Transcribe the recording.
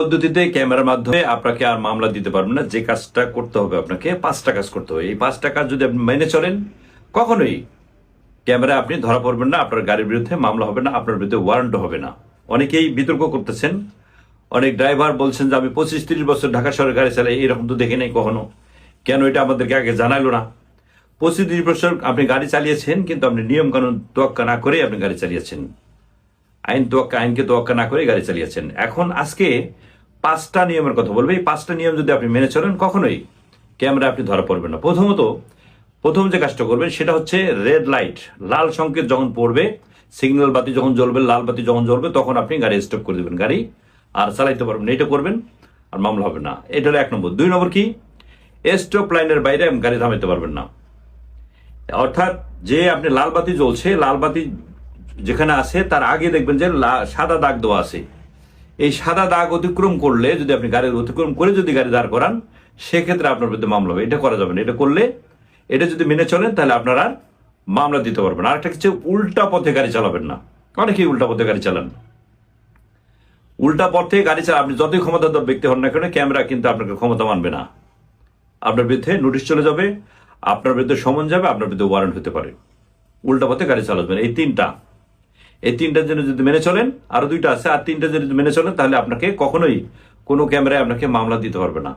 পদ্ধতিতে ক্যামেরার মাধ্যমে আপনাকে আর মামলা দিতে পারবেন না। যে কাজটা করতে হবে আপনাকে 5টা কাজ করতে হবে। এই 5টা কাজ যদি আপনি মেনে চলেন, কখনোই ক্যামেরা আপনি ধরা পড়বেন না, আপনার গাড়ির বিরুদ্ধে মামলা হবে না, আপনার বিরুদ্ধে ওয়ারেন্ট হবে না। অনেকেই বিতর্ক করতেছেন, অনেক ড্রাইভার বলছেন যে আমি 25-30 বছর ঢাকা শহরে গাড়ি চালাই, এরকম তো দেখি নাই কখনো, কেন এটা আমাদেরকে আগে জানাইলো না। 25-30 বছর আপনি গাড়ি চালিয়েছেন, কিন্তু আপনি নিয়ম কানুন তোয়াক্কা না করে আপনি গাড়ি চালিয়েছেন, আইনকে তোয়াক্কা না করে গাড়ি চালিয়েছেন। এখন আজকে 5টা নিয়মের কথা বলবে। এই 5টা নিয়ম যদি আপনি মেনে চলেন, কখনোই ক্যামেরা আপনি ধরা পড়বেন না। প্রথম যে কাজটা করবেন সেটা হচ্ছে রেড লাইট, লাল সংকেত যখন পড়বে, সিগন্যাল বাতি যখন জ্বলবে, লাল বাতি যখন জ্বলবে, তখন আপনি গাড়ি স্টপ করে দেবেন, গাড়ি আর চালাইতে পারবেন না। এটা করবেন আর মামলা হবে না। এটা হলো 1 নম্বর। 2 নম্বর কি, স্টপ লাইনের বাইরে গাড়ি থামাইতে পারবেন না। অর্থাৎ যে আপনি লাল বাতি জ্বলছে, লাল বাতি যেখানে আছে তার আগে দেখবেন যে সাদা দাগ দেওয়া আছে। এই সাদা দাগ অতিক্রম করলে, যদি আপনি গাড়ির অতিক্রম করে যদি গাড়ি দাঁড় করান, সেক্ষেত্রে আপনার বিরুদ্ধে মামলা হবে। এটা করা যাবে না। এটা করলে, এটা যদি মেনে চলেন, তাহলে আপনারা মামলা দিতে পারবেন। আর একটা কিছু, উল্টা পথে গাড়ি চালাবেন না। অনেকেই উল্টা পথে গাড়ি চালান। উল্টা পথে গাড়ি চালা, আপনি যতই ক্ষমতাধর ব্যক্তি হন না কেন, ক্যামেরা কিন্তু আপনাকে ক্ষমতা মানবে না। আপনার বিরুদ্ধে নোটিশ চলে যাবে, আপনার বিরুদ্ধে সমন যাবে, আপনার বিরুদ্ধে ওয়ারেন্ট হতে পারে। উল্টা পথে গাড়ি চালাবেন। এই তিনটার জন্য যদি মেনে চলেন, আরো 2টা আছে, আর 3টা যদি মেনে চলেন, তাহলে আপনাকে কখনোই কোনো ক্যামেরায় আপনাকে মামলা দিতে পারবে না।